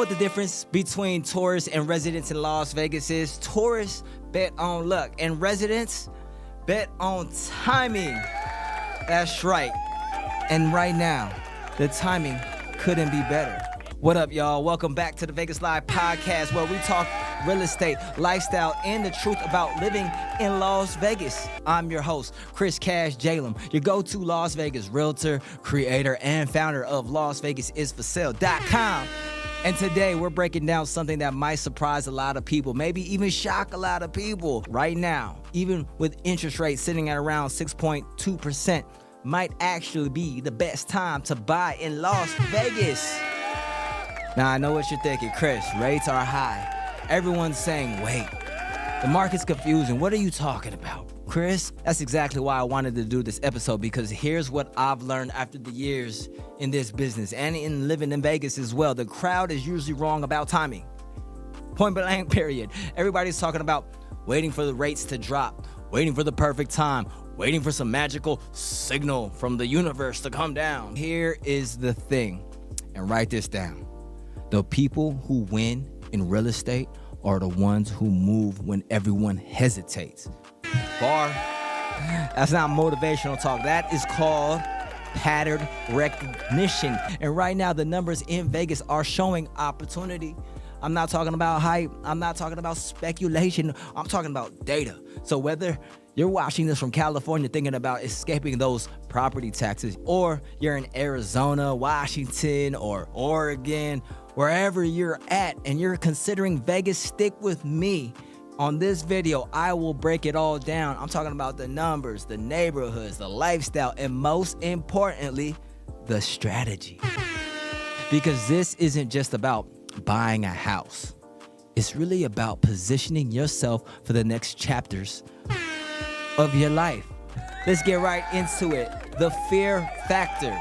What the difference between tourists and residents in Las Vegas is? Tourists bet on luck and residents bet on timing. That's right. And right now, the timing couldn't be better. What up, y'all? Welcome back to the VegasLife podcast, where we talk real estate, lifestyle, and the truth about living in Las Vegas. I'm your host, Chriscashjalem, your go-to Las Vegas realtor, creator, and founder of LasVegasIsForSale.com. And today we're breaking down something that might surprise a lot of people, maybe even shock a lot of people. Right now, even with interest rates sitting at around 6.2%, might actually be the best time to buy in Las Vegas. Now, I know what you're thinking, Chris, rates are high. Everyone's saying, wait, the market's confusing. What are you talking about, Chris? That's exactly why I wanted to do this episode, because here's what I've learned after the years in this business and in living in Vegas as well. The crowd is usually wrong about timing. Point blank, period. Everybody's talking about waiting for the rates to drop, waiting for the perfect time, waiting for some magical signal from the universe to come down. Here is the thing, and write this down. The people who win in real estate are the ones who move when everyone hesitates. That's not motivational talk. That is called pattern recognition. And right now, the numbers in Vegas are showing opportunity. I'm not talking about hype. I'm not talking about speculation. I'm talking about data. So whether you're watching this from California thinking about escaping those property taxes, or you're in Arizona, Washington, or Oregon, wherever you're at and you're considering Vegas, stick with me. On this video, I will break it all down. I'm talking about the numbers, the neighborhoods, the lifestyle, and most importantly, the strategy. Because this isn't just about buying a house. It's really about positioning yourself for the next chapters of your life. Let's get right into it. The fear factor.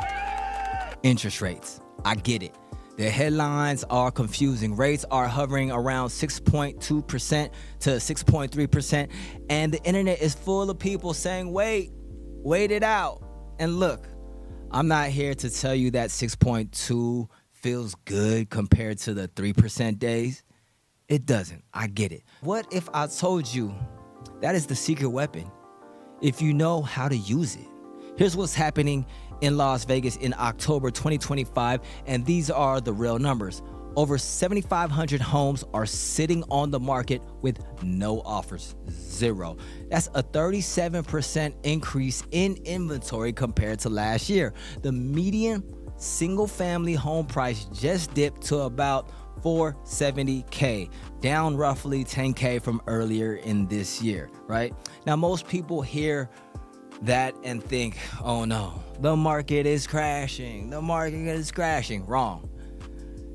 Interest rates. I get it. The headlines are confusing. Rates are hovering around 6.2% to 6.3%. And the internet is full of people saying, wait it out. And look, I'm not here to tell you that 6.2 feels good compared to the 3% days. It doesn't. I get it. What if I told you that is the secret weapon if you know how to use it? Here's what's happening in Las Vegas in October 2025, and these are the real numbers. Over 7,500 homes are sitting on the market with no offers, zero. That's a 37% increase in inventory compared to last year. The median single-family home price just dipped to about $470K, down roughly $10K from earlier in this year, right? Now, most people hear that and think, oh no, the market is crashing. The market is crashing. Wrong.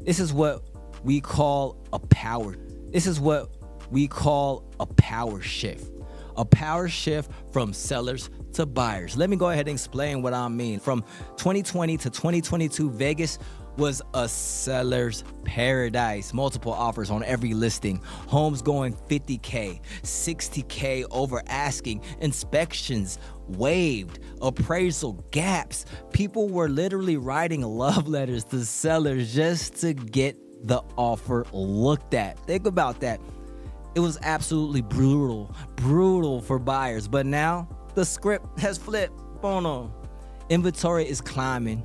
This is what we call a power. This is what we call a power shift. A power shift from sellers to buyers. Let me go ahead and explain what I mean. From 2020 to 2022, Vegas was a seller's paradise. Multiple offers on every listing. Homes going 50K, 60K over asking. Inspections waived. Appraisal gaps. People were literally writing love letters to sellers just to get the offer looked at. Think about that. It was absolutely brutal for buyers. But now the script has flipped on them. Inventory is climbing.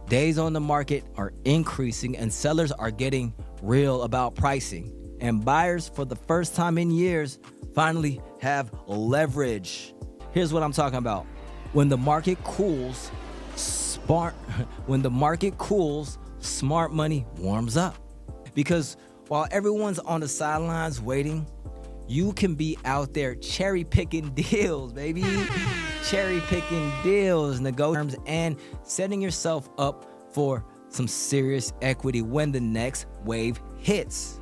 Days on the market are increasing, and sellers are getting real about pricing. And buyers, for the first time in years, finally have leverage. Here's what I'm talking about. When the market cools, smart money warms up. Because while everyone's on the sidelines waiting, you can be out there cherry picking deals, baby. Cherry picking deals, negotiating, and setting yourself up for some serious equity when the next wave hits.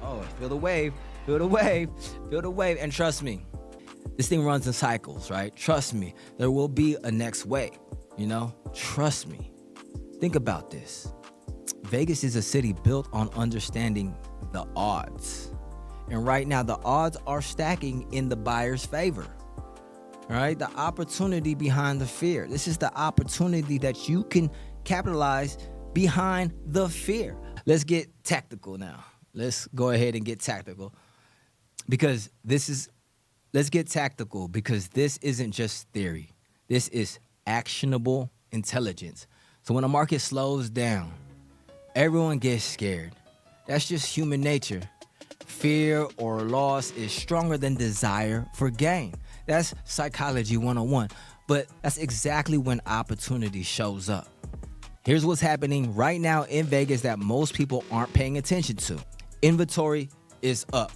Oh, feel the wave, feel the wave, feel the wave. And trust me, this thing runs in cycles, right? Trust me, there will be a next wave, Trust me. Think about this. Vegas is a city built on understanding the odds. And right now, the odds are stacking in the buyer's favor. All right, the opportunity behind the fear. This is the opportunity that you can capitalize behind the fear. Let's get tactical now. Let's go ahead and get tactical because let's get tactical because this isn't just theory. This is actionable intelligence. So when a market slows down, everyone gets scared. That's just human nature. Fear or loss is stronger than desire for gain. That's psychology 101. But that's exactly when opportunity shows up. Here's what's happening right now in Vegas that most people aren't paying attention to. Inventory is up.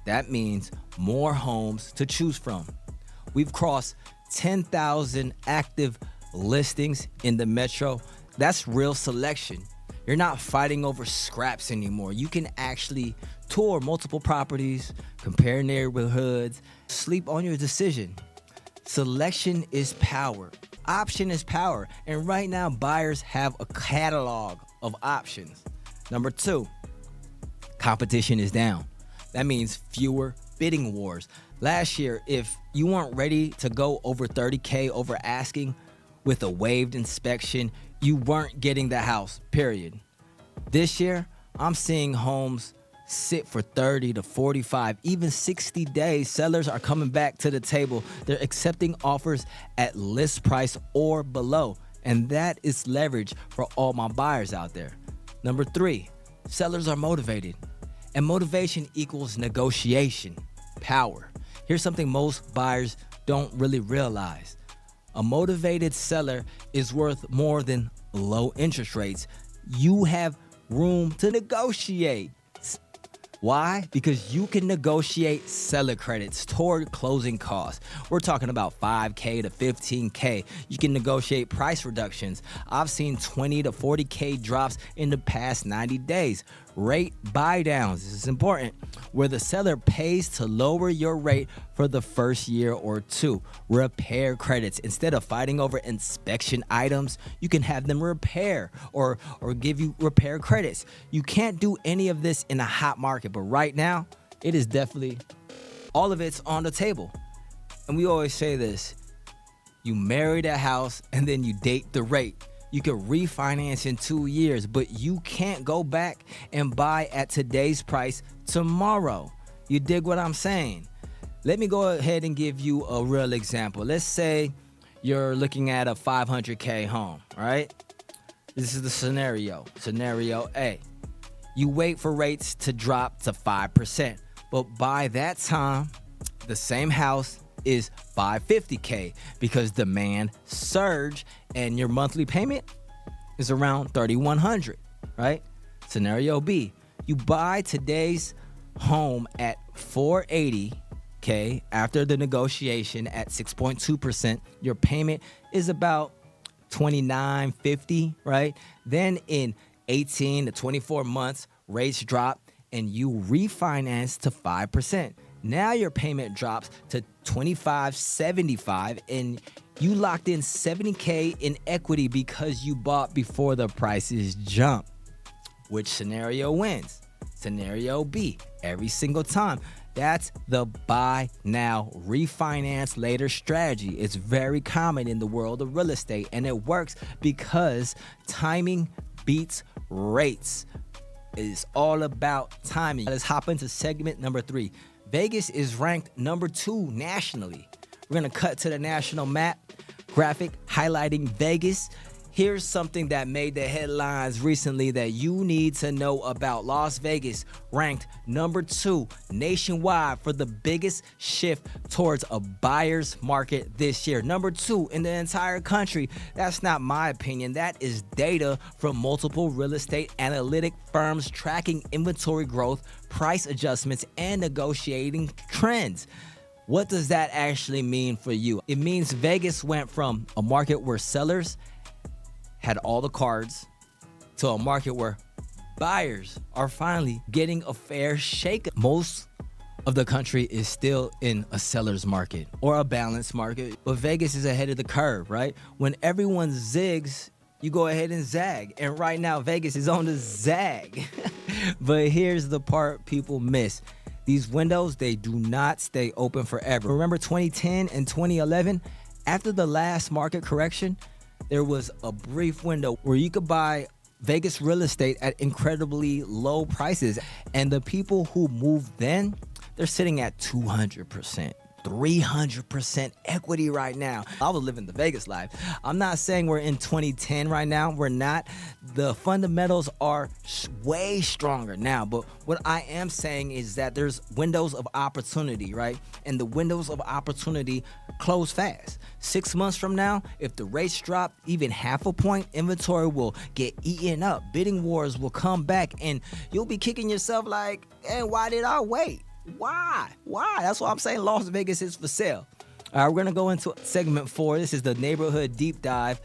That means more homes to choose from. We've crossed 10,000 active listings in the metro. That's real selection. You're not fighting over scraps anymore. You can actually tour multiple properties, compare neighborhoods, sleep on your decision. Selection is power. Option is power. And right now, buyers have a catalog of options. Number 2, competition is down. That means fewer bidding wars. Last year, if you weren't ready to go over $30K over asking with a waived inspection, you weren't getting the house, period. This year, I'm seeing homes sit for 30 to 45, even 60 days. Sellers are coming back to the table. They're accepting offers at list price or below. And that is leverage for all my buyers out there. Number 3, sellers are motivated. And motivation equals negotiation, power. Here's something most buyers don't really realize. A motivated seller is worth more than low interest rates. You have room to negotiate. Why? Because you can negotiate seller credits toward closing costs. We're talking about $5K to $15K. You can negotiate price reductions. I've seen $20 to $40K drops in the past 90 days. Rate buy downs. This is important. Where the seller pays to lower your rate for the first year or 2. Repair credits. Instead of fighting over inspection items, you can have them repair or give you repair credits. You can't do any of this in a hot market, but right now, it is definitely, all of it's on the table. And we always say this, you marry the house and then you date the rate. You can refinance in 2 years, but you can't go back and buy at today's price tomorrow. You dig what I'm saying? Let me go ahead and give you a real example. Let's say you're looking at a $500K home, all right? This is the scenario. Scenario A. You wait for rates to drop to 5%, but by that time, the same house is $550K because demand surge and your monthly payment is around $3,100, right? Scenario B, you buy today's home at $480K after the negotiation at 6.2%. Your payment is about $2,950, right? Then in 18 to 24 months, rates drop and you refinance to 5%. Now your payment drops to $2,575 and you locked in $70K in equity because you bought before the prices jump. Which scenario wins? Scenario B, every single time. That's the buy now, refinance later strategy. It's very common in the world of real estate and it works because timing beats rates. It's all about timing. Let's hop into segment number 3. Vegas is ranked number 2 nationally. We're gonna cut to the national map graphic highlighting Vegas. Here's something that made the headlines recently that you need to know about. Las Vegas ranked number 2 nationwide for the biggest shift towards a buyer's market this year. Number 2 in the entire country. That's not my opinion. That is data from multiple real estate analytic firms tracking inventory growth, price adjustments, and negotiating trends. What does that actually mean for you? It means Vegas went from a market where sellers had all the cards to a market where buyers are finally getting a fair shake. Most of the country is still in a seller's market or a balanced market, but Vegas is ahead of the curve, right? When everyone zigs, you go ahead and zag. And right now, Vegas is on the zag. But here's the part people miss. These windows, they do not stay open forever. Remember 2010 and 2011? After the last market correction, there was a brief window where you could buy Vegas real estate at incredibly low prices. And the people who moved then, they're sitting at 200%. 300% equity right now. I was living the Vegas life. I'm not saying we're in 2010 right now. We're not. The fundamentals are way stronger now. But what I am saying is that there's windows of opportunity, right? And the windows of opportunity close fast. 6 months from now, if the rates drop even half a point, inventory will get eaten up. Bidding wars will come back, and you'll be kicking yourself like, hey, why did I wait? Why? That's why I'm saying Las Vegas is for sale. All right, we're going to go into segment 4. This is the neighborhood deep dive.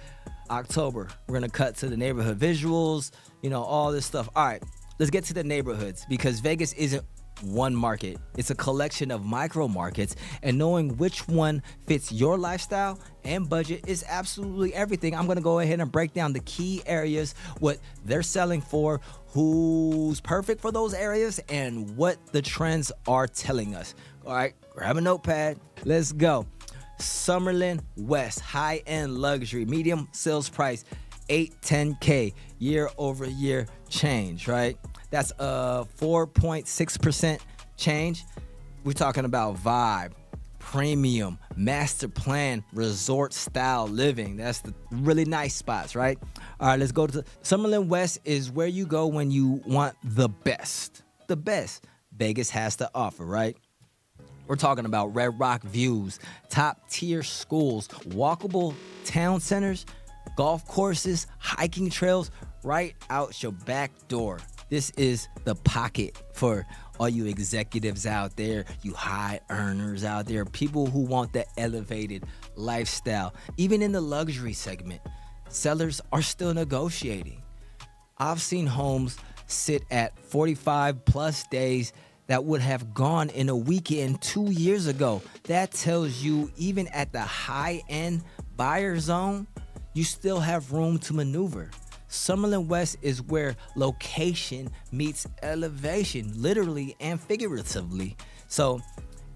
October. We're going to cut to the neighborhood visuals, all this stuff. All right, let's get to the neighborhoods, because Vegas isn't one market. It's a collection of micro markets, and knowing which one fits your lifestyle and budget is absolutely everything. I'm going to go ahead and break down the key areas, what they're selling for, who's perfect for those areas, and what the trends are telling us. All right, grab a notepad. Let's go. Summerlin West, high-end luxury, medium sales price, $810K, year-over-year change, right? That's a 4.6% change. We're talking about vibe, premium, master plan, resort style living. That's the really nice spots, right? All right, let's go to Summerlin West is where you go when you want the best. The best Vegas has to offer, right? We're talking about Red Rock views, top tier schools, walkable town centers, golf courses, hiking trails right out your back door. This is the pocket for all you executives out there, you high earners out there, people who want the elevated lifestyle. Even in the luxury segment, sellers are still negotiating. I've seen homes sit at 45 plus days that would have gone in a weekend 2 years ago. That tells you even at the high end buyer zone, you still have room to maneuver. Summerlin West is where location meets elevation, literally and figuratively. So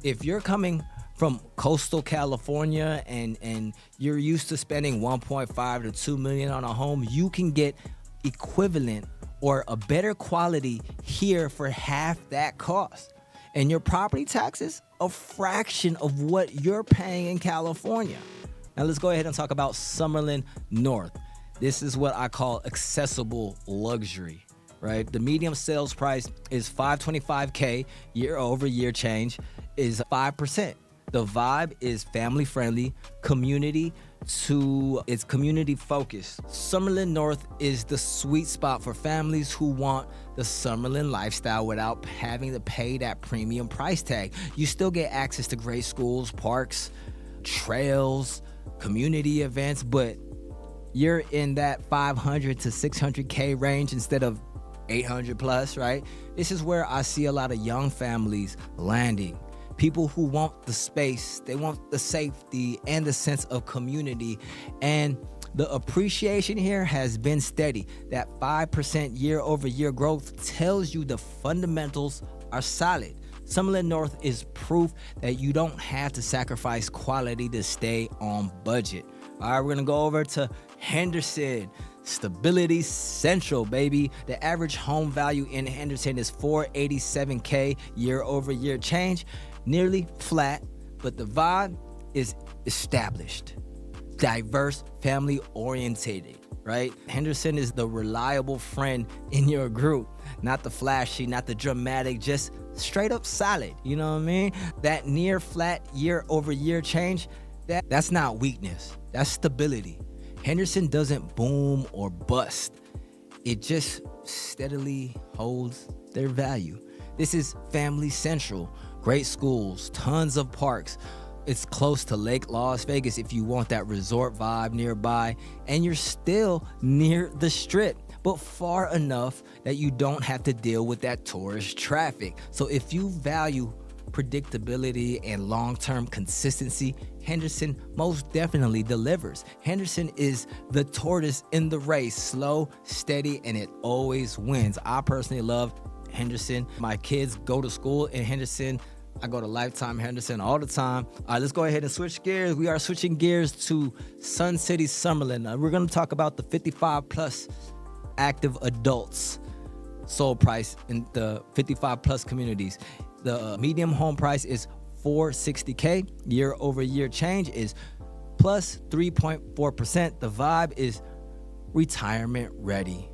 if you're coming from coastal California and you're used to spending 1.5 to 2 million on a home, you can get equivalent or a better quality here for half that cost. And your property taxes, a fraction of what you're paying in California. Now let's go ahead and talk about Summerlin North. This is what I call accessible luxury, right? The medium sales price is $525K, year over year change is 5%. The vibe is family friendly, it's community focused. Summerlin North is the sweet spot for families who want the Summerlin lifestyle without having to pay that premium price tag. You still get access to great schools, parks, trails, community events, but you're in that 500 to 600K range instead of 800 plus, right? This is where I see a lot of young families landing. People who want the space, they want the safety and the sense of community. And the appreciation here has been steady. That 5% year over year growth tells you the fundamentals are solid. Summerlin North is proof that you don't have to sacrifice quality to stay on budget. All right, we're gonna go over to Henderson. Stability Central, baby. The average home value in Henderson is $487K, year over year change, nearly flat, but the vibe is established, diverse, family orientated, right? Henderson is the reliable friend in your group, not the flashy, not the dramatic, just straight up solid. You know what I mean? That near flat year over year change, that's not weakness, that's stability. Henderson doesn't boom or bust. It just steadily holds their value. This is family central, great schools, tons of parks. It's close to Lake Las Vegas if you want that resort vibe nearby, and you're still near the strip, but far enough that you don't have to deal with that tourist traffic. So if you value predictability and long-term consistency, Henderson most definitely delivers. Henderson is the tortoise in the race, slow, steady, and it always wins. I personally love Henderson. My kids go to school in Henderson. I go to Lifetime Henderson all the time. All right, let's go ahead and switch gears. We are switching gears to Sun City Summerlin. We're going to talk about the 55 plus active adults sold price in the 55 plus communities. The medium home price is $460K. Year over year change is plus 3.4%. The vibe is retirement ready,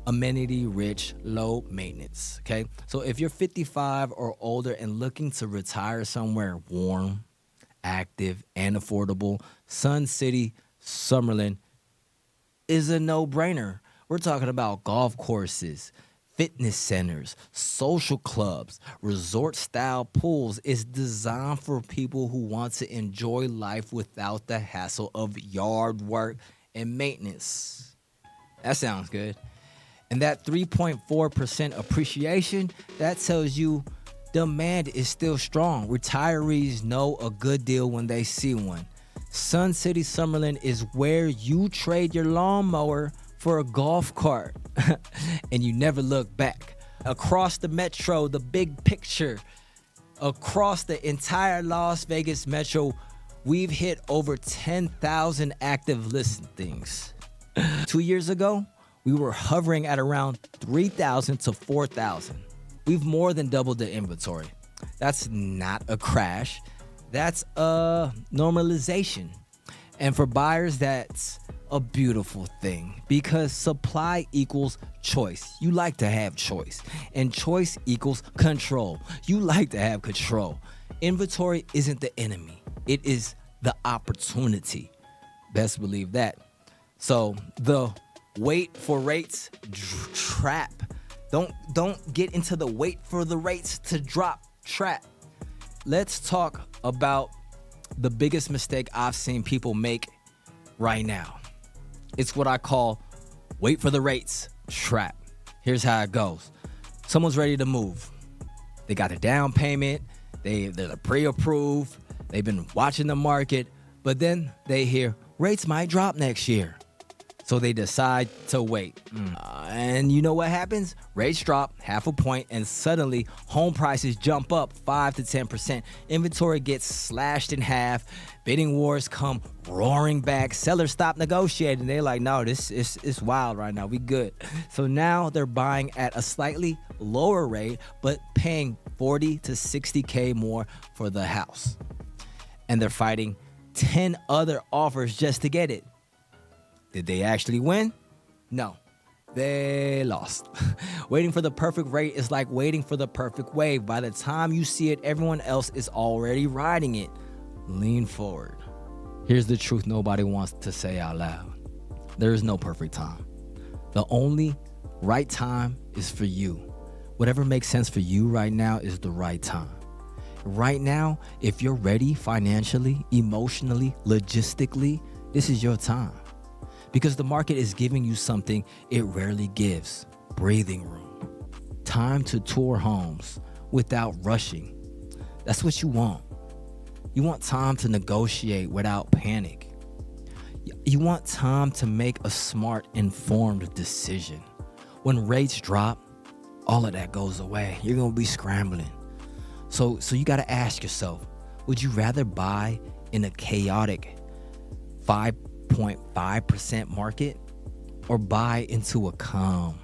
amenity rich, low maintenance. Okay, so if you're 55 or older and looking to retire somewhere warm, active, and affordable, Sun City Summerlin is a no-brainer. We're talking about golf courses, fitness centers, social clubs, resort-style pools. It's designed for people who want to enjoy life without the hassle of yard work and maintenance. That sounds good. And that 3.4% appreciation, that tells you demand is still strong. Retirees know a good deal when they see one. Sun City Summerlin is where you trade your lawnmower for a golf cart and you never look back. Across the metro, the big picture, across the entire Las Vegas metro, we've hit over 10,000 active listings. 2 years ago, we were hovering at around 3,000 to 4,000. We've more than doubled the inventory. That's not a crash. That's a normalization. And for buyers, that's a beautiful thing because supply equals choice. You like to have choice, and choice equals control. You like to have control. Inventory isn't the enemy. It is the opportunity. Best believe that. So the wait for rates trap. Don't get into the wait for the rates to drop trap. Let's talk about the biggest mistake I've seen people make right now. It's what I call wait for the rates trap. Here's how it goes. Someone's ready to move. They got a down payment. They're pre-approved. They've been watching the market, but then they hear rates might drop next year. So they decide to wait. And you know what happens? Rates drop 0.5 point and suddenly home prices jump up 5 to 10%. Inventory gets slashed in half. Bidding wars come roaring back. Sellers stop negotiating. They're like, no, this is wild right now. We good. So now they're buying at a slightly lower rate, but paying 40 to 60K more for the house. And they're fighting 10 other offers just to get it. Did they actually win? No, they lost. Waiting for the perfect rate is like waiting for the perfect wave. By the time you see it, everyone else is already riding it. Lean forward. Here's the truth nobody wants to say out loud. There is no perfect time. The only right time is for you. Whatever makes sense for you right now is the right time. Right now, if you're ready financially, emotionally, logistically, this is your time. Because the market is giving you something it rarely gives: breathing room. Time to tour homes without rushing. That's what you want. You want time to negotiate without panic. You want time to make a smart, informed decision. When rates drop, all of that goes away. You're going to be scrambling. So you got to ask yourself, would you rather buy in a chaotic 5.5% market or buy into a calm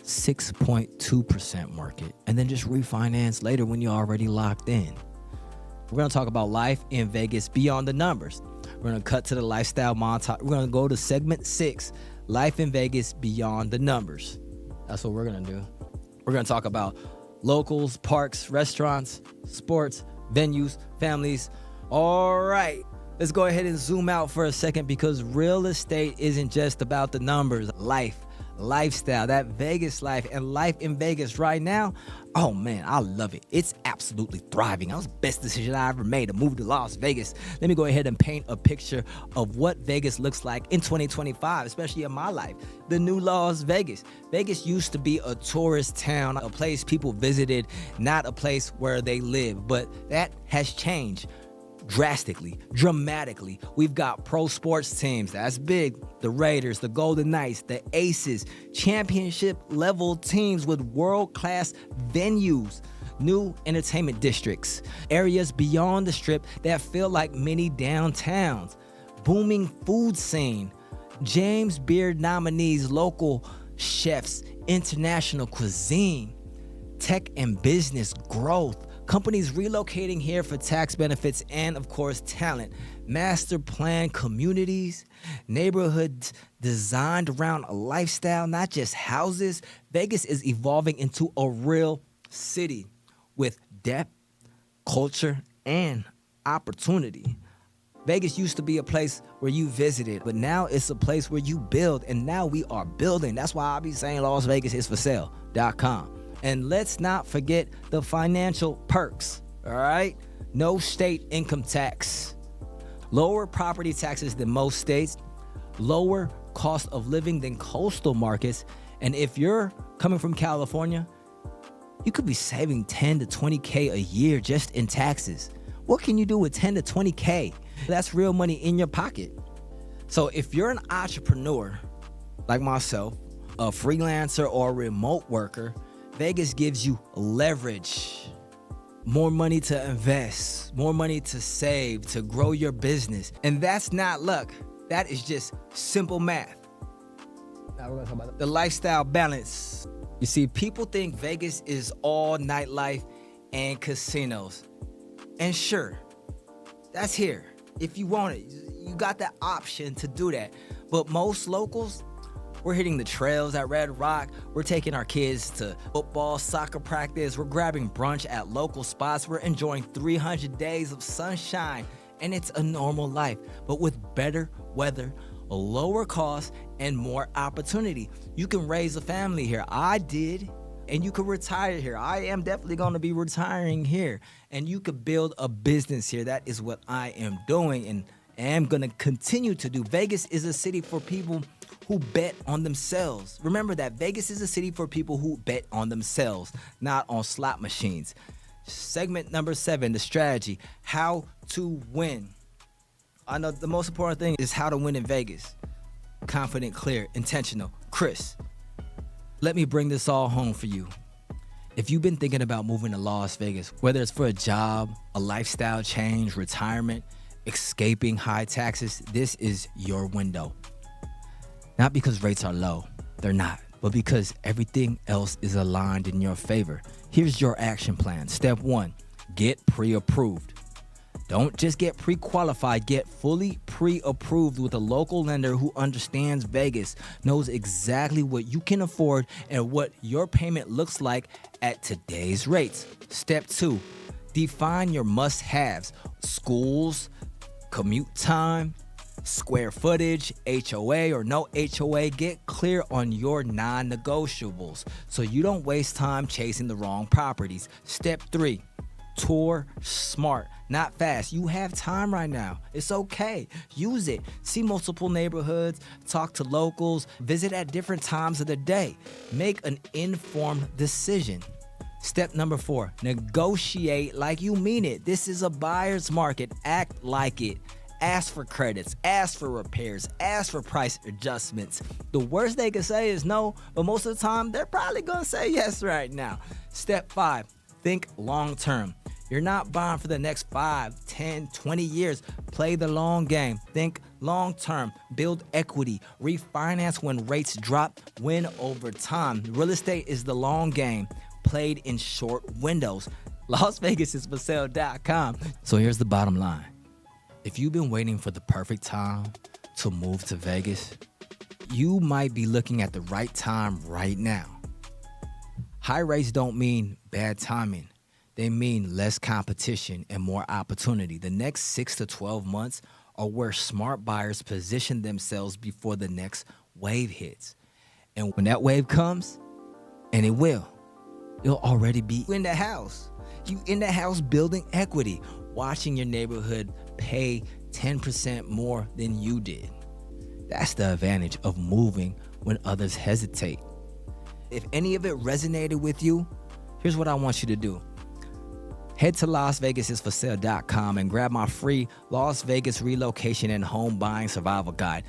6.2% market and then just refinance later when you're already locked in? We're going to talk about life in Vegas beyond the numbers. We're going to cut to the lifestyle montage. We're going to go to segment 6, life in Vegas beyond the numbers. That's what we're going to do. We're going to talk about locals, parks, restaurants, sports, venues, families. All right. Let's go ahead and zoom out for a second, because real estate isn't just about the numbers. Lifestyle, that Vegas life, and life in Vegas right now. Oh man, I love it. It's absolutely thriving. That was the best decision I ever made, to move to Las Vegas. Let me go ahead and paint a picture of what Vegas looks like in 2025, especially in my life. The new Las Vegas. Vegas used to be a tourist town, a place people visited, not a place where they live. But that has changed drastically, dramatically. We've got pro sports teams. That's big. The Raiders, the Golden Knights, the Aces, championship level teams with world-class venues, new entertainment districts, areas beyond the strip that feel like mini downtowns, booming food scene, James Beard nominees, local chefs, international cuisine, tech and business growth, companies relocating here for tax benefits and, of course, talent, master plan communities, neighborhoods designed around a lifestyle, not just houses. Vegas is evolving into a real city with depth, culture, and opportunity. Vegas used to be a place where you visited, but now it's a place where you build, and now we are building. That's why I be saying Las Vegas is for sale.com. And let's not forget the financial perks, all right? No state income tax, lower property taxes than most states, lower cost of living than coastal markets. And if you're coming from California, you could be saving 10 to 20K a year just in taxes. What can you do with 10 to 20K? That's real money in your pocket. So if you're an entrepreneur like myself, a freelancer or a remote worker, Vegas gives you leverage, more money to invest, more money to save, to grow your business. And that's not luck. That is just simple math. Now we're gonna talk about the lifestyle balance. You see, people think Vegas is all nightlife and casinos. And sure, that's here. If you want it, you got the option to do that. But most locals, we're hitting the trails at Red Rock. We're taking our kids to football, soccer practice. We're grabbing brunch at local spots. We're enjoying 300 days of sunshine. And it's a normal life, but with better weather, a lower cost, and more opportunity. You can raise a family here. I did. And you could retire here. I am definitely going to be retiring here. And you could build a business here. That is what I am doing and am going to continue to do. Vegas is a city for people who bet on themselves. Remember that Vegas is a city for people who bet on themselves, not on slot machines. Segment number 7, the strategy, how to win. I know the most important thing is how to win in Vegas. Confident, clear, intentional. Chris, let me bring this all home for you. If you've been thinking about moving to Las Vegas, whether it's for a job, a lifestyle change, retirement, escaping high taxes, this is your window. Not because rates are low, they're not, but because everything else is aligned in your favor. Here's your action plan. Step 1, get pre-approved. Don't just get pre-qualified, get fully pre-approved with a local lender who understands Vegas, knows exactly what you can afford and what your payment looks like at today's rates. Step 2, define your must-haves, schools, commute time, square footage, HOA or no HOA. Get clear on your non-negotiables so you don't waste time chasing the wrong properties. Step 3, tour smart, not fast. You have time right now. It's okay. Use it. See multiple neighborhoods, talk to locals, visit at different times of the day. Make an informed decision. Step number 4, negotiate like you mean it. This is a buyer's market. Act like it. Ask for credits, ask for repairs, ask for price adjustments. The worst they can say is no, but most of the time, they're probably gonna say yes right now. Step 5, think long term. You're not buying for the next 5, 10, 20 years. Play the long game. Think long term. Build equity. Refinance when rates drop. Win over time. Real estate is the long game, played in short windows. Las Vegas is for sale.com. So here's the bottom line. If you've been waiting for the perfect time to move to Vegas, you might be looking at the right time right now. High rates don't mean bad timing. They mean less competition and more opportunity. The next 6 to 12 months are where smart buyers position themselves before the next wave hits. And when that wave comes, and it will, you'll already be in the house. You in the house building equity, watching your neighborhood pay 10% more than you did. That's the advantage of moving when others hesitate. If any of it resonated with you, here's what I want you to do. Head to LasVegasIsForSale.com and grab my free Las Vegas relocation and home buying survival guide.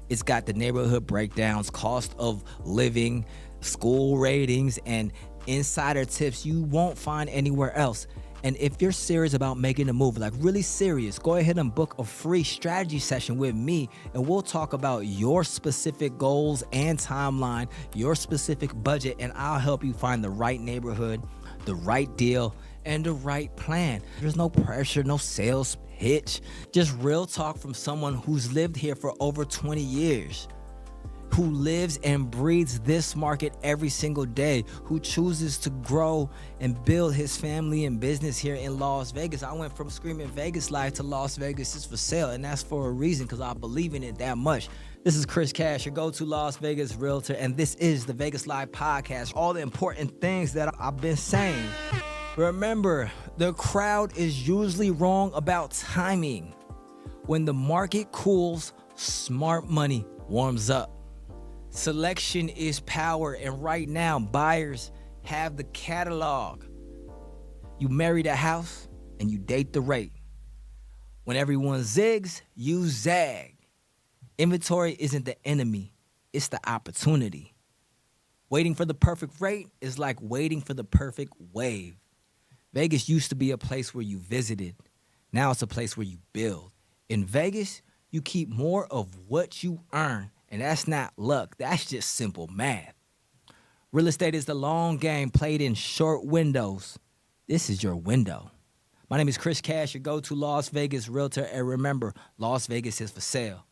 It's got the neighborhood breakdowns, cost of living, school ratings, and insider tips you won't find anywhere else. And if you're serious about making a move, like really serious, go ahead and book a free strategy session with me, and we'll talk about your specific goals and timeline, your specific budget, and I'll help you find the right neighborhood, the right deal, and the right plan. There's no pressure, no sales pitch, just real talk from someone who's lived here for over 20 years. Who lives and breathes this market every single day, who chooses to grow and build his family and business here in Las Vegas. I went from screaming Vegas life to Las Vegas is for sale, and that's for a reason, because I believe in it that much. This is Chris Cash, your go-to Las Vegas realtor, and this is the Vegas Live podcast. All the important things that I've been saying. Remember, the crowd is usually wrong about timing. When the market cools, smart money warms up. Selection is power, and right now, buyers have the catalog. You marry the house, and you date the rate. When everyone zigs, you zag. Inventory isn't the enemy, it's the opportunity. Waiting for the perfect rate is like waiting for the perfect wave. Vegas used to be a place where you visited. Now it's a place where you build. In Vegas, you keep more of what you earn. And that's not luck. That's just simple math. Real estate is the long game played in short windows. This is your window. My name is Chris Cash, your go-to Las Vegas realtor. And remember, Las Vegas is for sale.com.